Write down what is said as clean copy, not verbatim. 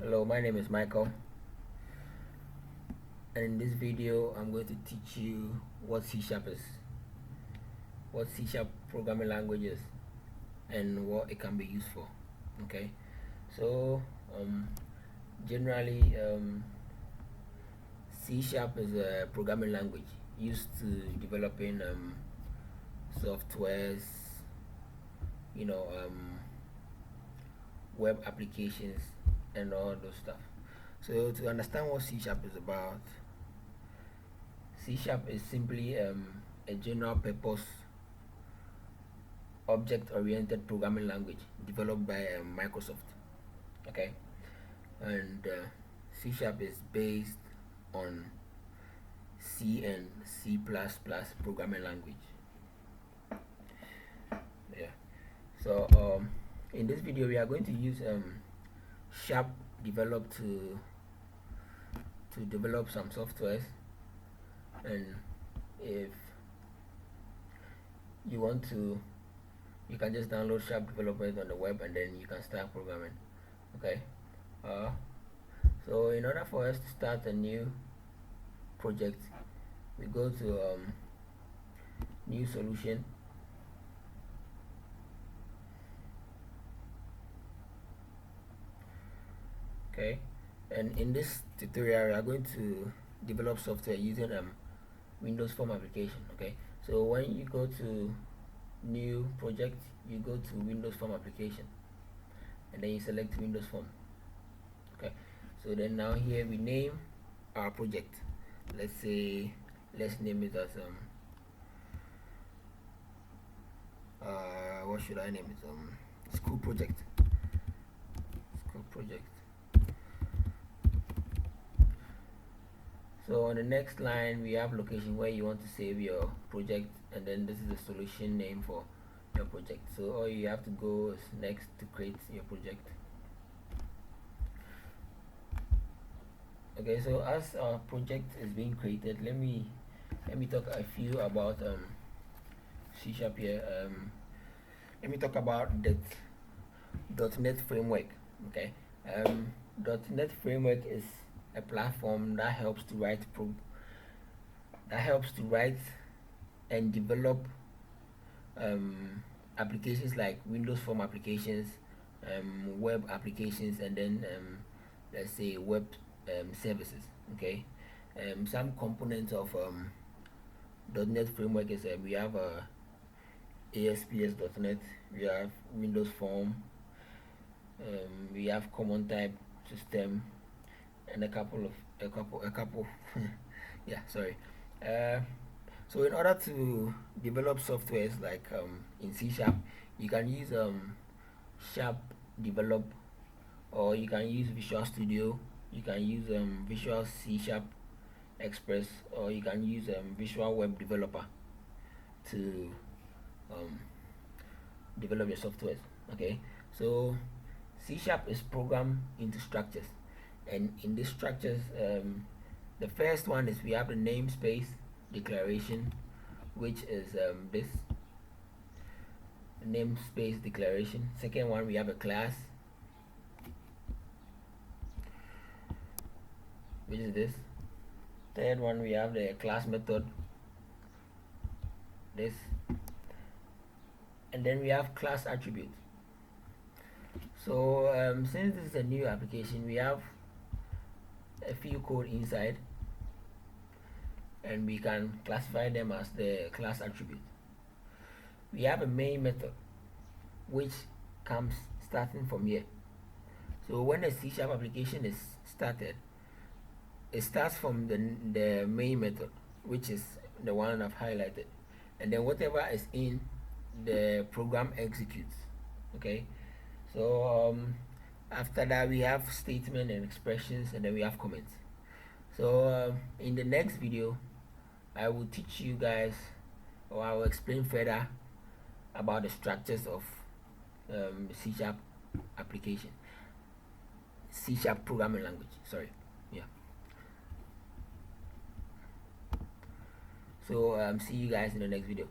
Hello, my name is Michael, and in this video I'm going to teach you what C# is, what C# programming language is, and what it can be used for. Okay, so generally C# is a programming language used to developing softwares, web applications and all those stuff. So to understand what C# is about, C# is simply a general purpose object-oriented programming language developed by Microsoft. Okay, and C# is based on C and C++ programming language. Yeah. So in this video we are going to use Sharp developed to develop some softwares, and if you want to, you can just download Sharp development on the web and then you can start programming. Okay, so in order for us to start a new project, we go to new solution, okay, and in this tutorial we are going to develop software using Windows Form application. Okay, so when you go to new project, you go to Windows Form application and then you select Windows Form. Okay, so then now here we name our project. Let's name it as what should I name it? School project. So on the next line we have location where you want to save your project, and then this is the solution name for your project. So all you have to go is next to create your project. Okay, so as our project is being created, let me talk a few about C# here. Let me talk about the .NET framework. Okay, .NET framework is a platform that helps to write and develop applications like Windows Form applications, web applications, and then let's say web services. Okay, some components of .NET framework is we have ASP.NET, we have Windows Form, we have common type system, and a couple yeah, sorry. So in order to develop softwares like in C#, you can use Sharp develop, or you can use Visual Studio, you can use Visual C# Express, or you can use Visual Web Developer to develop your softwares. Okay, so C# is programmed into structures, and in these structures the first one is we have the namespace declaration, which is this namespace declaration. Second one, we have a class, which is this. Third one, we have the class method, this, and then we have class attribute. So since this is a new application, we have a few code inside, and we can classify them as the class attribute. We have a main method which comes starting from here. So when a C# application is started, it starts from the main method, which is the one I've highlighted, and then whatever is in the program executes. Okay, so after that we have statement and expressions, and then we have comments. So in the next video I will teach you guys, or I will explain further about the structures of C# application, C# programming language, sorry. Yeah, so see you guys in the next video.